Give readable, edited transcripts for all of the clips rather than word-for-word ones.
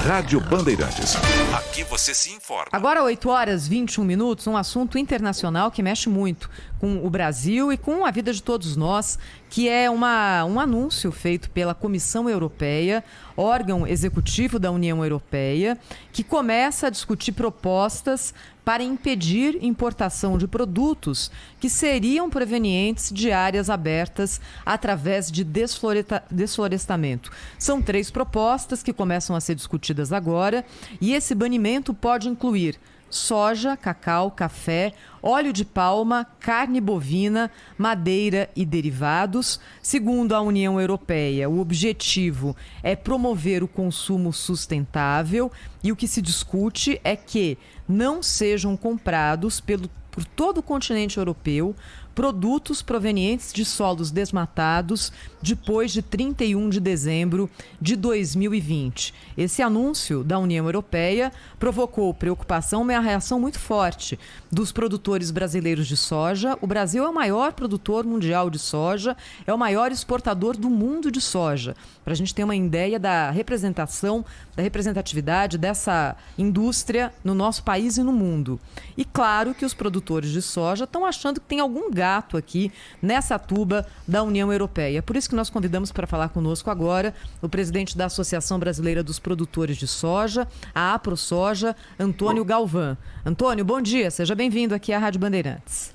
Rádio Bandeirantes. Aqui você se informa. Agora 8h21, um assunto internacional que mexe muito com o Brasil e com a vida de todos nós, que é um anúncio feito pela Comissão Europeia, órgão executivo da União Europeia, que começa a discutir propostas para impedir importação de produtos que seriam provenientes de áreas abertas através de desflorestamento. São 3 propostas que começam a ser discutidas agora, e esse banimento pode incluir soja, cacau, café, óleo de palma, carne bovina, madeira e derivados. Segundo a União Europeia, o objetivo é promover o consumo sustentável, e o que se discute é que não sejam comprados por todo o continente europeu produtos provenientes de solos desmatados depois de 31 de dezembro de 2020. Esse anúncio da União Europeia provocou preocupação e uma reação muito forte dos produtores brasileiros de soja. O Brasil é o maior produtor mundial de soja, é o maior exportador do mundo de soja. Para a gente ter uma ideia da representatividade dessa indústria no nosso país e no mundo. E claro que os produtores de soja estão achando que tem algum gato aqui nessa tuba da União Europeia. Por isso que nós convidamos para falar conosco agora o presidente da Associação Brasileira dos Produtores de Soja, a AproSoja, Antônio Galvão. Antônio, bom dia, seja bem-vindo aqui à Rádio Bandeirantes.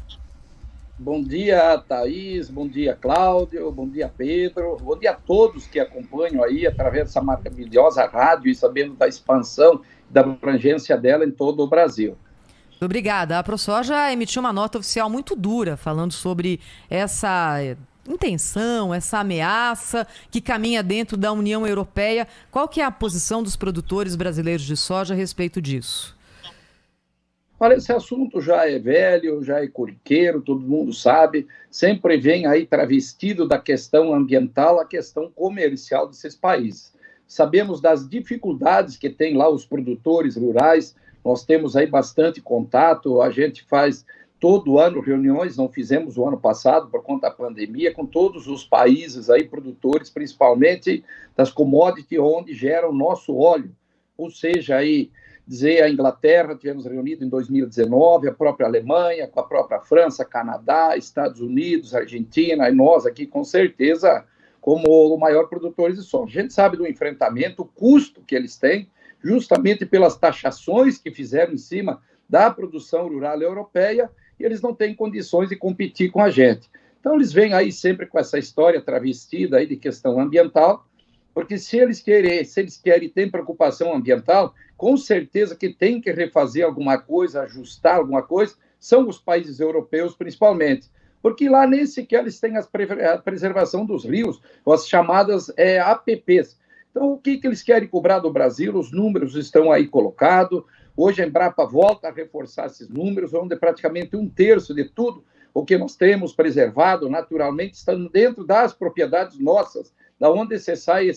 Bom dia, Thaís, bom dia, Cláudio, bom dia, Pedro, bom dia a todos que acompanham aí através dessa maravilhosa rádio e sabendo da expansão, da abrangência dela em todo o Brasil. Obrigada. A AproSoja emitiu uma nota oficial muito dura falando sobre essa intenção, essa ameaça que caminha dentro da União Europeia. Qual que é a posição dos produtores brasileiros de soja a respeito disso? Olha, esse assunto já é velho, já é corriqueiro, todo mundo sabe, sempre vem aí travestido da questão ambiental a questão comercial desses países. Sabemos das dificuldades que tem lá os produtores rurais, nós temos aí bastante contato, a gente faz todo ano reuniões, não fizemos o ano passado por conta da pandemia, com todos os países aí produtores, principalmente das commodities onde gera o nosso óleo, ou seja, aí dizer a Inglaterra, tivemos reunido em 2019, a própria Alemanha, com a própria França, Canadá, Estados Unidos, Argentina, e nós aqui com certeza como o maior produtores de soja. A gente sabe do enfrentamento, o custo que eles têm, justamente pelas taxações que fizeram em cima da produção rural europeia, e eles não têm condições de competir com a gente. Então eles vêm aí sempre com essa história travestida aí de questão ambiental, porque se eles querem e têm preocupação ambiental, com certeza que tem que refazer alguma coisa, ajustar alguma coisa, são os países europeus principalmente, porque lá nem sequer eles têm a preservação dos rios, as chamadas APPs. Então, o que eles querem cobrar do Brasil? Os números estão aí colocados. Hoje a Embrapa volta a reforçar esses números, onde praticamente 1/3 de tudo o que nós temos preservado, naturalmente, está dentro das propriedades nossas, da onde se sai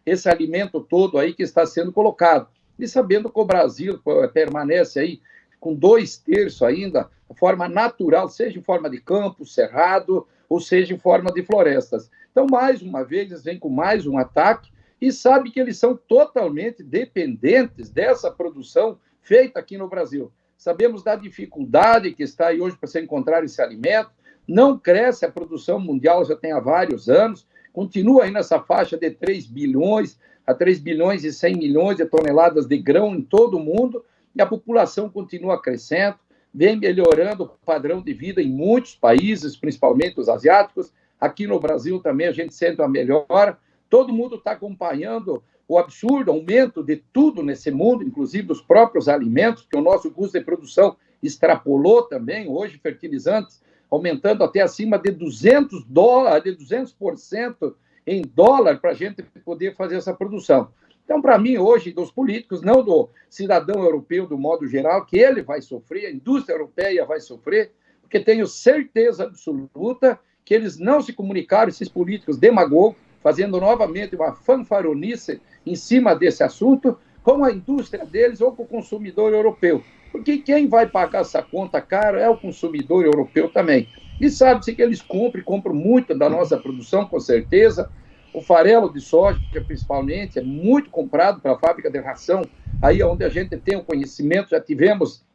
esse alimento todo aí que está sendo colocado. E sabendo que o Brasil permanece aí com 2/3 ainda, de forma natural, seja em forma de campo, cerrado, ou seja em forma de florestas. Então, mais uma vez, eles vêm com mais um ataque, e sabe que eles são totalmente dependentes dessa produção feita aqui no Brasil. Sabemos da dificuldade que está aí hoje para se encontrar esse alimento, não cresce a produção mundial já tem há vários anos, continua aí nessa faixa de 3 bilhões a 3 bilhões e 100 milhões de toneladas de grão em todo o mundo, e a população continua crescendo, vem melhorando o padrão de vida em muitos países, principalmente os asiáticos. Aqui no Brasil também a gente sente uma melhora. Todo mundo está acompanhando o absurdo aumento de tudo nesse mundo, inclusive dos próprios alimentos, que o nosso custo de produção extrapolou também, hoje fertilizantes aumentando até acima de $200, de 200% em dólar para a gente poder fazer essa produção. Então, para mim, hoje, dos políticos, não do cidadão europeu, do modo geral, que ele vai sofrer, a indústria europeia vai sofrer, porque tenho certeza absoluta que eles não se comunicaram, esses políticos demagogos, fazendo novamente uma fanfaronice em cima desse assunto, com a indústria deles ou com o consumidor europeu. Porque quem vai pagar essa conta cara é o consumidor europeu também. E sabe-se que eles compram muito da nossa produção, com certeza. O farelo de soja, principalmente, é muito comprado para a fábrica de ração, aí onde a gente tem o conhecimento, já tivemos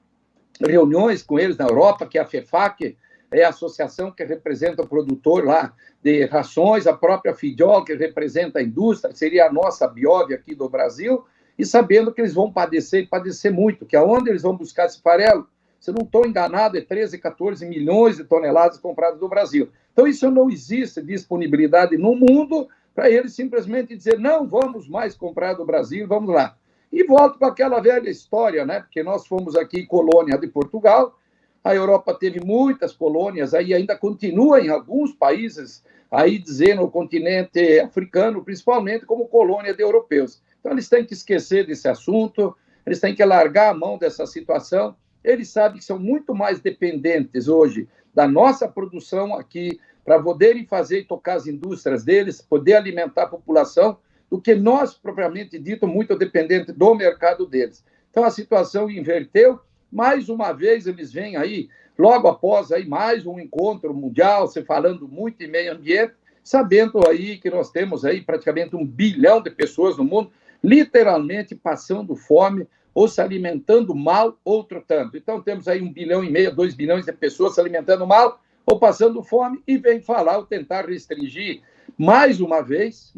reuniões com eles na Europa, que é a FEFAC, é a associação que representa o produtor lá de rações, a própria Fidiol, que representa a indústria, que seria a nossa Biov aqui do Brasil, e sabendo que eles vão padecer muito, que aonde eles vão buscar esse farelo, se não estou enganado, é 13, 14 milhões de toneladas compradas do Brasil. Então, isso não existe disponibilidade no mundo para eles simplesmente dizer, não vamos mais comprar do Brasil, vamos lá. E volto para aquela velha história, né? Porque nós fomos aqui colônia de Portugal, a Europa teve muitas colônias, aí ainda continua em alguns países, aí dizendo o continente africano, principalmente como colônia de europeus. Então, eles têm que esquecer desse assunto, eles têm que largar a mão dessa situação. Eles sabem que são muito mais dependentes hoje da nossa produção aqui, para poderem fazer e tocar as indústrias deles, poder alimentar a população, do que nós, propriamente dito, muito dependente do mercado deles. Então, a situação inverteu. Mais uma vez, eles vêm aí, logo após aí, mais um encontro mundial, se falando muito em meio ambiente, sabendo aí que nós temos aí praticamente 1 bilhão de pessoas no mundo, literalmente passando fome, ou se alimentando mal, outro tanto. Então, temos aí 1,5 bilhão, 2 bilhões de pessoas se alimentando mal, ou passando fome, e vem falar ou tentar restringir, mais uma vez,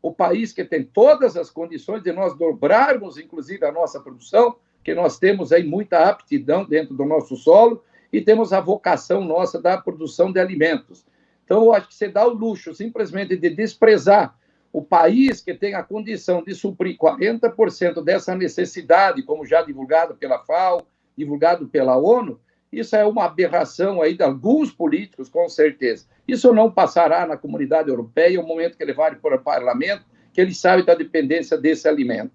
o país que tem todas as condições de nós dobrarmos, inclusive, a nossa produção, que nós temos aí muita aptidão dentro do nosso solo, e temos a vocação nossa da produção de alimentos. Então, eu acho que você dá o luxo, simplesmente, de desprezar o país que tem a condição de suprir 40% dessa necessidade, como já divulgado pela FAO, divulgado pela ONU. Isso é uma aberração aí de alguns políticos, com certeza. Isso não passará na comunidade europeia, o momento que ele vai para o parlamento, que eles sabem da dependência desse alimento.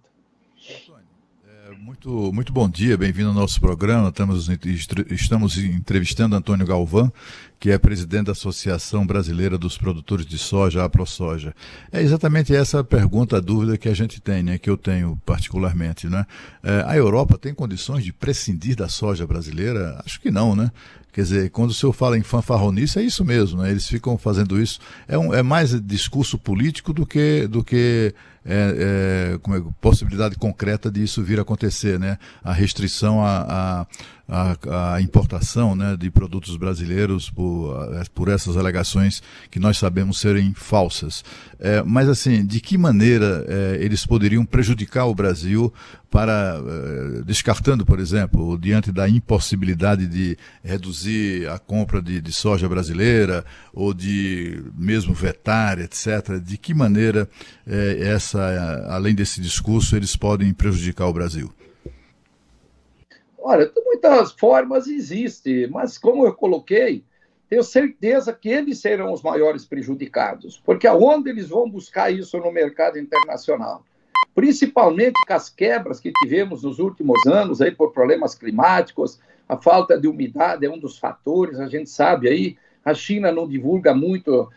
Muito bom dia, bem-vindo ao nosso programa. Estamos entrevistando Antônio Galvão, que é presidente da Associação Brasileira dos Produtores de Soja, a AproSoja. É exatamente essa a pergunta, a dúvida que a gente tem, né, que eu tenho particularmente, né? A Europa tem condições de prescindir da soja brasileira? Acho que não, né? Quer dizer, quando o senhor fala em fanfarronice, é isso mesmo, né? Eles ficam fazendo isso. É mais discurso político do que possibilidade concreta de isso vir a acontecer, né? A restrição à importação, né, de produtos brasileiros por essas alegações que nós sabemos serem falsas. Mas, assim, de que maneira eles poderiam prejudicar o Brasil descartando, por exemplo, diante da impossibilidade de reduzir a compra de soja brasileira ou de mesmo vetar, etc., de que maneira além desse discurso, eles podem prejudicar o Brasil? Olha, de muitas formas existe, mas como eu coloquei, tenho certeza que eles serão os maiores prejudicados, porque aonde eles vão buscar isso no mercado internacional? Principalmente com as quebras que tivemos nos últimos anos aí por problemas climáticos, a falta de umidade é um dos fatores, a gente sabe aí, a China não divulga muito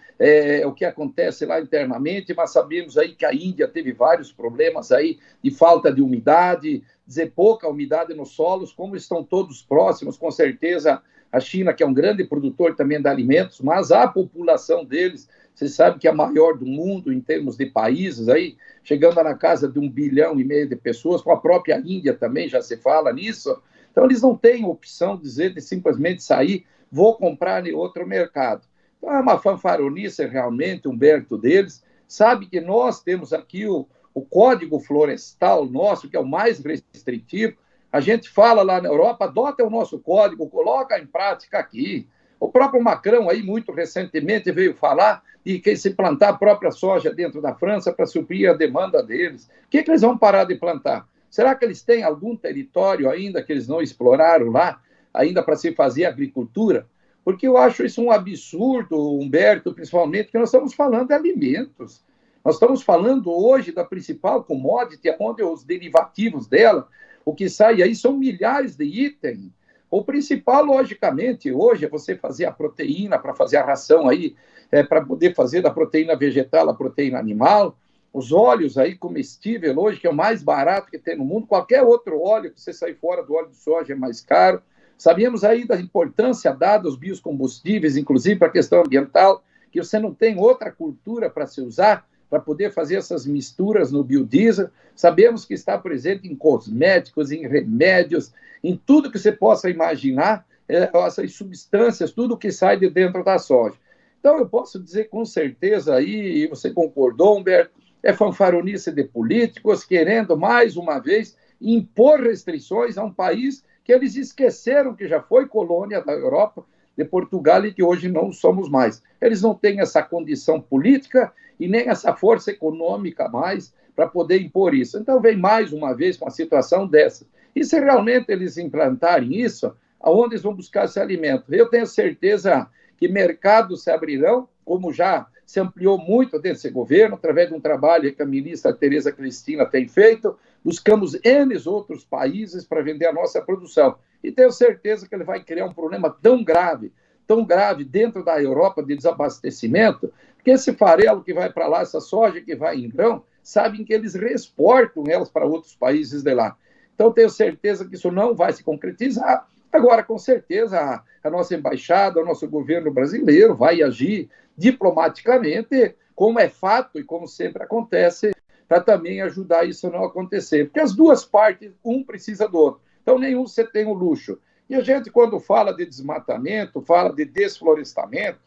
o que acontece lá internamente, mas sabemos aí que a Índia teve vários problemas aí de falta de umidade, dizer pouca umidade nos solos, como estão todos próximos, com certeza a China, que é um grande produtor também de alimentos, mas a população deles, você sabe que é a maior do mundo em termos de países, aí, chegando na casa de 1,5 bilhão de pessoas, com a própria Índia também já se fala nisso. Então, eles não têm opção de simplesmente sair, vou comprar em outro mercado. Então, é uma fanfaronice realmente, Humberto, deles. Sabe que nós temos aqui o Código Florestal nosso, que é o mais restritivo. A gente fala lá na Europa, adota o nosso código, coloca em prática aqui. O próprio Macron, aí, muito recentemente, veio falar de que se plantar a própria soja dentro da França para suprir a demanda deles. O que eles vão parar de plantar? Será que eles têm algum território ainda que eles não exploraram lá, ainda para se fazer agricultura? Porque eu acho isso um absurdo, Humberto, principalmente, porque nós estamos falando de alimentos. Nós estamos falando hoje da principal commodity, onde os derivativos dela, o que sai aí são milhares de itens. O principal, logicamente, hoje é você fazer a proteína, para fazer a ração aí, para poder fazer da proteína vegetal a proteína animal. Os óleos aí comestíveis hoje, que é o mais barato que tem no mundo. Qualquer outro óleo que você sair fora do óleo de soja é mais caro. Sabíamos aí da importância dada aos biocombustíveis, inclusive para a questão ambiental, que você não tem outra cultura para se usar, para poder fazer essas misturas no biodiesel. Sabemos que está presente em cosméticos, em remédios, em tudo que você possa imaginar, essas substâncias, tudo que sai de dentro da soja. Então, eu posso dizer com certeza aí, e você concordou, Humberto, é fanfaronice de políticos querendo, mais uma vez, impor restrições a um país que eles esqueceram que já foi colônia da Europa, de Portugal, e que hoje não somos mais. Eles não têm essa condição política e nem essa força econômica mais para poder impor isso. Então, vem mais uma vez com uma situação dessa. E se realmente eles implantarem isso, aonde eles vão buscar esse alimento? Eu tenho certeza que mercados se abrirão, como já se ampliou muito desse governo, através de um trabalho que a ministra Tereza Cristina tem feito. Buscamos N outros países para vender a nossa produção. E tenho certeza que ele vai criar um problema tão grave dentro da Europa de desabastecimento, que esse farelo que vai para lá, essa soja que vai em grão, sabem que eles reexportam elas para outros países de lá. Então, tenho certeza que isso não vai se concretizar. Agora, com certeza, a nossa embaixada, o nosso governo brasileiro vai agir diplomaticamente, como é fato e como sempre acontece, para também ajudar isso a não acontecer. Porque as duas partes, um precisa do outro. Então, nenhum você tem o luxo. E a gente, quando fala de desmatamento, fala de desflorestamento,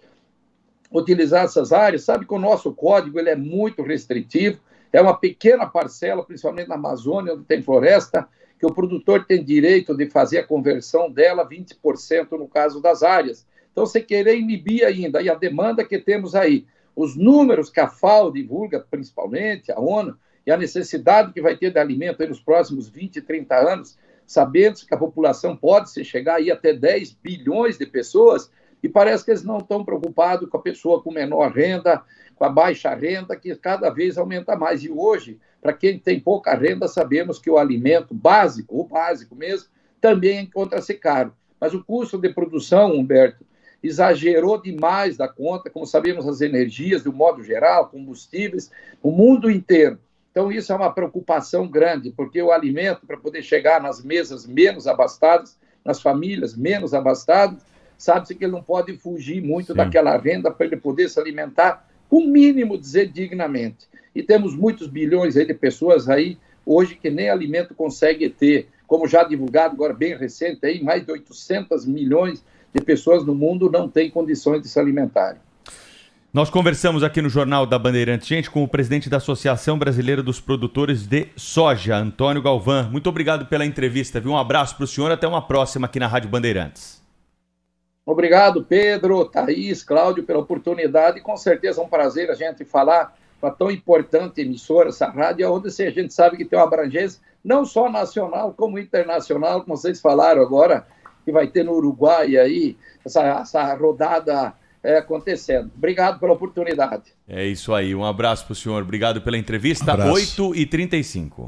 utilizar essas áreas, sabe que o nosso código ele é muito restritivo, é uma pequena parcela, principalmente na Amazônia, onde tem floresta, que o produtor tem direito de fazer a conversão dela, 20% no caso das áreas. Então, você querer inibir ainda, e a demanda que temos aí, os números que a FAO divulga, principalmente, a ONU, e a necessidade que vai ter de alimento aí nos próximos 20, 30 anos, sabendo que a população pode se chegar aí até 10 bilhões de pessoas, e parece que eles não estão preocupados com a pessoa com menor renda, com a baixa renda, que cada vez aumenta mais. E hoje, para quem tem pouca renda, sabemos que o alimento básico, o básico mesmo, também encontra-se caro. Mas o custo de produção, Humberto, exagerou demais da conta, como sabemos, as energias, de um modo geral, combustíveis, o mundo inteiro. Então, isso é uma preocupação grande, porque o alimento, para poder chegar nas mesas menos abastadas, nas famílias menos abastadas, sabe-se que ele não pode fugir muito daquela renda para ele poder se alimentar, com o mínimo, dizer, dignamente. E temos muitos bilhões aí de pessoas aí, hoje, que nem alimento consegue ter, como já divulgado agora, bem recente, aí, mais de 800 milhões de pessoas no mundo não têm condições de se alimentarem. Nós conversamos aqui no Jornal da Bandeirantes, gente, com o presidente da Associação Brasileira dos Produtores de Soja, Antônio Galvão. Muito obrigado pela entrevista, viu? Um abraço para o senhor, até uma próxima aqui na Rádio Bandeirantes. Obrigado, Pedro, Thaís, Cláudio, pela oportunidade. Com certeza é um prazer a gente falar com a tão importante emissora, essa rádio, onde a gente sabe que tem uma abrangência não só nacional, como internacional, como vocês falaram agora, que vai ter no Uruguai aí, essa rodada acontecendo. Obrigado pela oportunidade. É isso aí, um abraço para o senhor, obrigado pela entrevista, Abraço. 8h35.